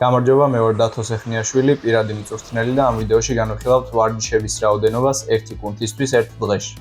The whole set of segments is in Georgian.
გამარჯობა, მე ვარ დათო სეხნიაშვილი, პირადი მიწვრთნელი და ამ ვიდეოში განვიხილავთ ვარჯიშების რაოდენობას ერთი კუნთისთვის ერთ დღეში.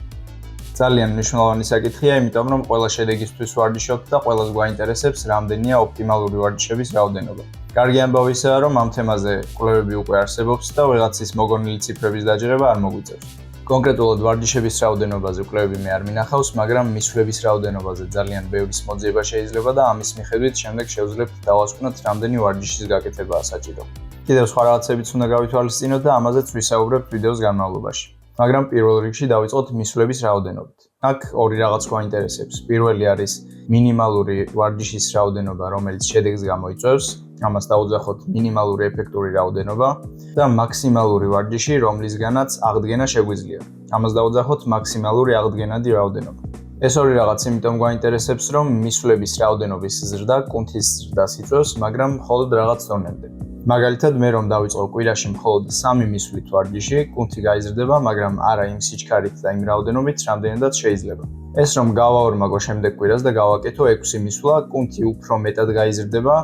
ძალიან მნიშვნელოვანი საკითხია, იმიტომ რომ ყველა შედეგისთვის ვარჯიშობთ და ყველას გვაინტერესებს რამდენია ოპტიმალური ვარჯიშების რაოდენობა. Კარგი ამბავისაა, რომ ამ თემაზე კვლევები უკვე არსებობს და ვიღაცის მოგონილი ციფრების დაჯერება არ მოგვიწევს. კონკრეტულად ვარჯიშების რაოდენობაზე კვლევები მე არ მინახავს, მაგრამ მისვლების რაოდენობაზე ძალიან ბევრის მოძიება შეიძლება და ამის მიხედვით შემდეგ შევძლებთ დავასკვნოთ რამდენი ვარჯიშის გაკეთებაა საჭირო. კიდევ სხვა რაღაცებიც უნდა გავითვალისწინოთ და ამაზეც ვისაუბრებთ ვიდეოს განმავლობაში. მაგრამ პირველ რიგში დავიწყოთ მისვლების რაოდენობით. აქ ორი რაღაც გვაინტერესებს. პირველი არის მინიმალური ვარჯიშის რაოდენობა, რომელიც შედეგს გამოიწვევს. ამას დავუძახოთ მინიმალური ეფექტური რაოდენობა და მაქსიმალური ვარჯიში, რომლისგანაც აღდგენა შეგვიძლია. ამას დავუძახოთ მაქსიმალური აღდგენადი რაოდენობა. ეს ორი რაღაც იმიტომ გვაინტერესებს, რომ მისვლების რაოდენობის ზრდა კუნთის ზრდას იწვევს, მაგრამ მხოლოდ რაღაც დონემდე. მაგალითად, მე რომ დავიწყო კვირაში მხოლოდ 3 მისვლით ვარჯიში, კუნთი გაიზრდება, მაგრამ არა იმ სიჩქარით და იმ რაოდენობით, რამდენადაც შეიძლება. ეს რომ გავაორმაგო შემდეგ კვირას და გავაკეთო 6 მისვლა, კუნთი უფრო მეტად გაიზრდება.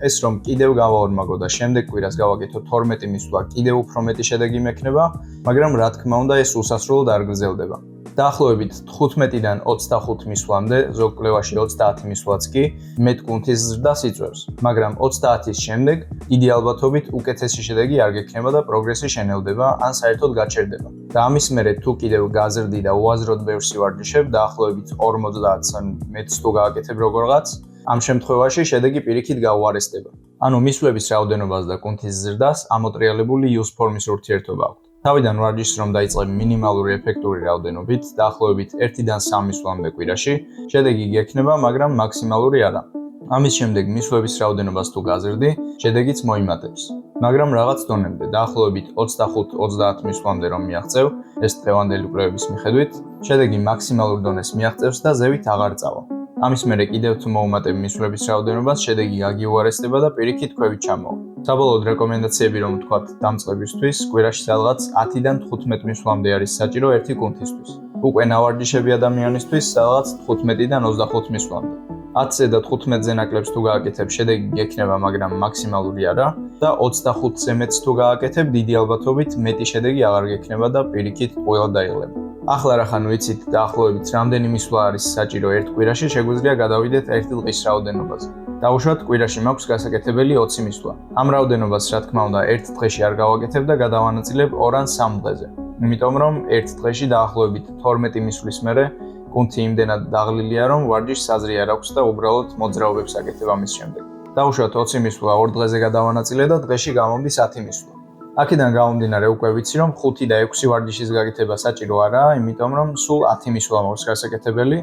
ეს რომ კიდევ გავაორმაგო და შემდეგ კვირას გავაკეთო 12 მისვლა, კიდევ უფრო მეტი შედეგი მექნება, მაგრამ რა თქმა უნდა, ეს უსასრულოდ არ გრძელდება. დაახლოებით 15-დან 25 მისვლამდე, ზოგ კვლევაში 30 მისვლაც კი მეტ კუნთის ზრდას იწვევს, მაგრამ 30-ის შემდეგ დიდი ალბათობით უკეთესი შედეგი არ გექნება და პროგრესი შენელდება, ან საერთოდ გაჩერდება. და ამის მერე თუ კიდევ გაზრდი და უაზროდ ბევრს ვარჯიშებ, დაახლოებით 50-ს ან მეტს თუ გააკეთებ როგორღაც, ამ შემთხვევაში შედეგი პირიქით გაუარესდება. ანუ მისვლების რაოდენობას და კუნთის ზრდას ამოტრიალებული იუს ფორმის ურთიერთობა აქვს. თავიდან ვარჯიშს რომ დაიწყებ მინიმალური ეფექტური რაოდენობით, დაახლოებით 1-დან 3 მისვლამდე კვირაში, შედეგი გექნება, მაგრამ მაქსიმალური არა. ამის შემდეგ მისვლების რაოდენობას თუ გაზრდი, შედეგიც მოიმატებს. მაგრამ რაღაც დონემდე, დაახლოებით 25-30 მისვლამდე რომ მიაღწევ, ეს დღევანდელი კვლევების მიხედვით, შედეგი მაქსიმალურ დონეს მიაღწევს და ზევით აღარ წავა. ამის მერე კიდევ თუ მოუმატებ მისვლების რაოდენობას, შედეგი გაგიუარესდება და პირიქით ქვევით ჩამოვა. საბოლოოდ რეკომენდაციები რომ ვთქვათ დამწყებისთვის, კვირაში სადღაც 10-დან 15 მისვლამდე არის საჭირო ერთი კუნთისთვის. უკვე ნავარჯიშები ადამიანისთვის სადღაც 15-დან 25 მისვლამდე. 10-ზე და 15-ზე ნაკლებს თუ გააკეთებ, შედეგი გექნება, მაგრამ მაქსიმალური არა და 25-ზე მეტს თუ გააკეთებ, დიდი ალბათობით მეტი შედეგი აღარ გექნება და პირიქით ყველა დაიღლება. ახლა რახან ვიცით დაახლოებით რამდენი მისვლა არის საჭირო ერთ კვირაში, შეგვიძლია გადავიდეთ ერთი დღის რაოდენობაზე. დავუშვათ, კვირაში მაქვს გასაკეთებელი 20 მისვლა. ამ რაოდენობას, რა თქმა უნდა, ერთ დღეში არ გავაკეთებ და გადავანაწილებ 2 ან 3 დღეზე. იმიტომ რომ ერთ დღეში დაახლოებით 12 მისვლის მერე კუნთი იმდენად დაღლილია, რომ ვარჯიშს აზრი არ აქვს და უბრალოდ მოძრაობებს აკეთებ ამის შემდეგ. დავუშვათ 20 მისვლა 2 დღეზე გადავანაწილე და დღეში გამომდის 10 მისვლა. აქედან გამომდინარე უკვე ვიცი, რომ 5 და 6 ვარჯიშის გაკეთება საჭირო არაა, იმიტომ რომ სულ 10 მისვლა მაქვს გასაკეთებელი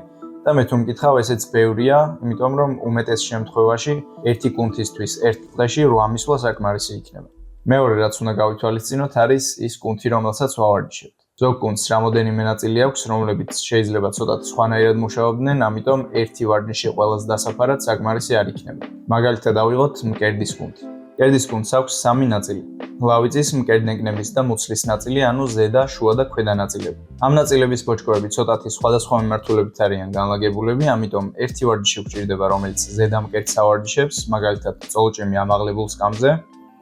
და მე თუ მკითხავ, ესეც ბევრია, იმიტომ რომ უმეტეს შემთხვევაში ერთი კუნთისთვის ერთ დღეში 8 მისვლა საკმარისი იქნება. მეორე რაც უნდა გავითვალისწინოთ, არის ის კუნთი, რომელსაც ვავარჯიშებთ. ზოგ კუნთს რამოდენიმე ნაწილი აქვს, რომლებიც შეიძლება ცოტათ სხვანაირად მუშაობდნენ, ამიტომ ერთი ვარჯიში ყველას დასაფარად საკმარისი არ იქნება. მაგალითად დავიღოთ მკერდის კუნთი. მკერდის კუნთს აქვს 3 ნაწილი. ლავიწის, მკერდნეკნების და მუცლის ნაწილი, ანუ ზედა, შუა და ქვედა ნაწილები. ამ ნაწილების ბოჭკოები ცოტათი სხვადასხვა მიმართულებით არიან განლაგებულები, ამიტომ ერთი ვარჯიში გვჭირდება, რომელიც ზედა მკერდს ავარჯიშებს, მაგალითად წოლჭემი ამაღლებულ სკამზე,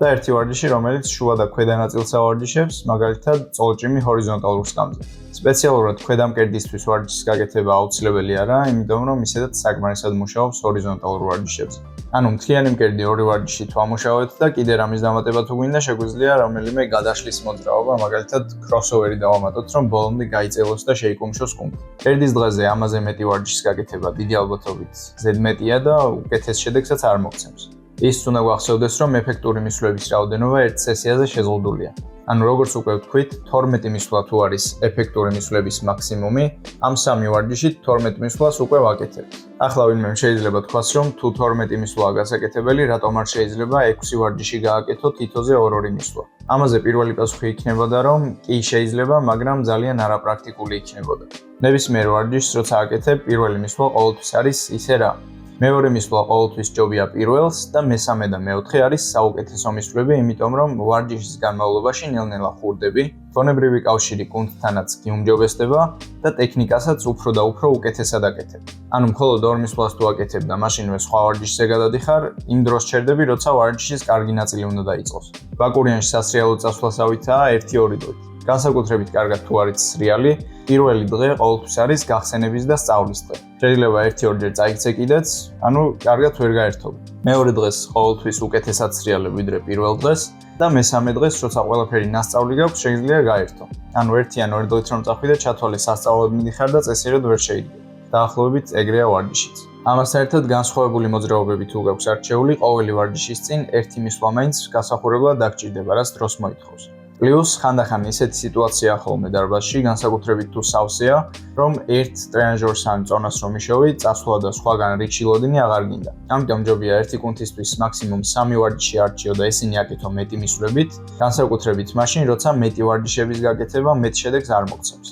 და ერთი ვარჯიში, რომელიც შუა და ქვედა ნაწილს ავარჯიშებს, მაგალითად წოლჭემი ჰორიზონტალურ სკამზე. სპეციალურად ქვედა მკერდისთვის ვარჯიშის გაკეთება აუცილებელი არაა, იმიტომ რომ ისედაც საკმარისად მუშაობს ჰორიზონტალურ ვარჯიშებზე. ანუ მთლიანი მკერდი 2 ვარჯიში თვამუშავეთ და კიდე რამის დამატება თუ გვინდა, შეგვიძლია რომელიმე გადაშლის მოძრაობა, მაგალითად crossover-ი დავამატოთ, რომ ბოლომდე გაიწელოს და შეიკუმშოს კუნთი. კერდის დღეზე ამაზე მეტი ვარჯიშის გაკეთება დიდი ალბათობით ზედმეტია და უკეთეს შედეგსაც არ მოგცემს. ის უნდა გვახსოვდეს, რომ ეფექტური მისვლების რაოდენობა ერთ სესიაზე შეზღუდულია. ანუ როგორც უკვე ვთქვით, 12 მისვლა თუ არის ეფექტური მისვლების მაქსიმუმი, ამ 3 ვარჯიშით 12 მისვლას უკვე ვაკეთებ. ახლა ვინმე შეიძლება თქვას, რომ თუ 12 მისვლა გასაკეთებელი, რატომ არ შეიძლება 6 ვარჯიში გააკეთო თითოზე 2-2 მისვლა. ამაზე პირველი პასუხი იქნებოდა, რომ კი შეიძლება, მაგრამ ძალიან არაპრაქტიკული იქნებოდა. ნებისმიერ ვარჯიშს როცა აკეთებ, პირველი მისვლა ყოველთვის არის ისე რა. მეორე მისვლა ყოველთვის ჯობია პირველს და მესამე და მეოთხე არის საუკეთესო მისვლები, იმიტომ რომ ვარჯიშის განმავლობაში ნელ-ნელა ხურდები ფონებრივი კავშირი კუნთთანაც გიუმჯობესდება და ტექნიკასაც უფრო და უფრო უკეთესად აკეთებ. ანუ მხოლოდ 2 მისვლას თუ აკეთებ და მაშინვე სხვა ვარჯიშზე გადადიხარ, იმ დროს ჩერდები, როცა ვარჯიშის კარგი ნაწილი უნდა დაიწყოს. ბაკურიანში სასრიალო წასვლასავითაა 1-2 დღით. განსაკუთრებით კარგად თუ არის სრიალი, პირველი დღე ყოველთვის არის გახსენების და სწავლის დღე. შეიძლება 1-2 ჯერ წაიქცე კიდეც, ანუ კარგად ვერ გაერთობ. მეორე დღეს ყოველთვის უკეთესად სრიალებ ვიდრე პირველ დღეს და მესამე დღეს, როცა ყველაფერი ნასწავლი გაქვს, შეგიძლია გაერთო. ანუ 1 ან 2 დღით რომ წახვიდე, ჩათვალე სასწავლად მიდიხარ და წესიერად ვერ შეიძლება. დაახლოებით ეგრეა ვარჯიშიც. ამას საერთოდ განსხვავებული მოძრაობები თუ გაქვს არჩეული, ყოველი ვარჯიშის წინ ერთი მისვლა მაინც გასახურებლად დაგჭირდება, რაც დროს მოითხოვს. პლუს ხანდახან ისეთი სიტუაციაა ხოლმე დარბაზში, განსაკუთრებით თუ სავსეა, რომ ერთ ტრენაჟორს ან წონას რომ იშოვი, წასვლა და სხვაგან რიგში ლოდინი აღარ გინდა. ამიტომ ჯობია ერთი კუნთისთვის მაქსიმუმ 3 ვარჯიში არჩიო და ისინი აკეთო მეტი მისვლებით, განსაკუთრებით მაშინ, როცა მეტი ვარჯიშების გაკეთება მეტ შედეგს არ მოგცემს.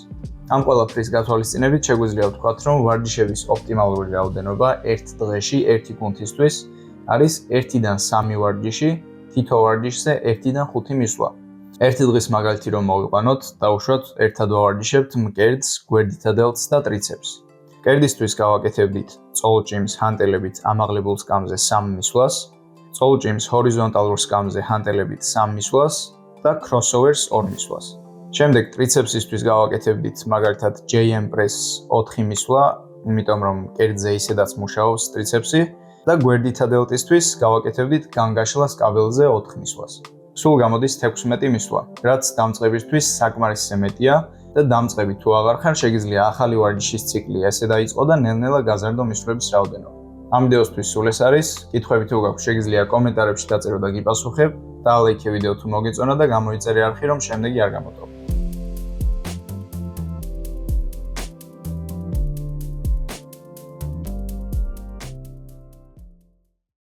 ამ ყველაფრის გათვალისწინებით შეგვიძლია ვთქვათ, რომ ვარჯიშების ოპტიმალური რაოდენობა ერთ დღეში ერთი კუნთისთვის არის 1-დან 3 ვარჯიში, თითო ვარჯიშზე 1-დან 5 მისვლა. ერთი დღის მაგალითი რომ მოვიყვანოთ, დავუშვათ ერთად ვავარჯიშებთ მკერდს, გვერდითა დელტს და ტრიცეპს. მკერდისთვის გავაკეთებდით წოლჭიმს ჰანტელებით ამაღლებულ სკამზე 3 მისვლას, წოლჭიმს ჰორიზონტალურ სკამზე ჰანტელებით 3 მისვლას და crossover-ს 2 მისვლას. შემდეგ ტრიცეპსისთვის გავაკეთებდით მაგალითად JM press 4 მისვლა, იმიტომ რომ მკერდზე ისედაც მუშაობს ტრიცეპსი და გვერდითა დელტისთვის გავაკეთებდით განგაშლას კაბელზე 4 მისვლას. სულ გამოდის 16 მისვლა, რაც დამწყებისთვის საკმარისზე მეტია და დამწყები თუ აღარ ხარ, შეგიძლია ახალი ვარჯიშის ციკლი ესე დაიწყო და ნელ-ნელა გაზარდო მისვლების რაოდენობა. ამ ვიდეოსთვის სულ ეს არის. კითხვები თუ გაქვს, შეგიძლია კომენტარებში დაწერო და გიპასუხებ. დაალაიქე ვიდეო თუ მოგეწონა და გამოიწერე არხი, რომ შემდეგი არ გამოტოვო.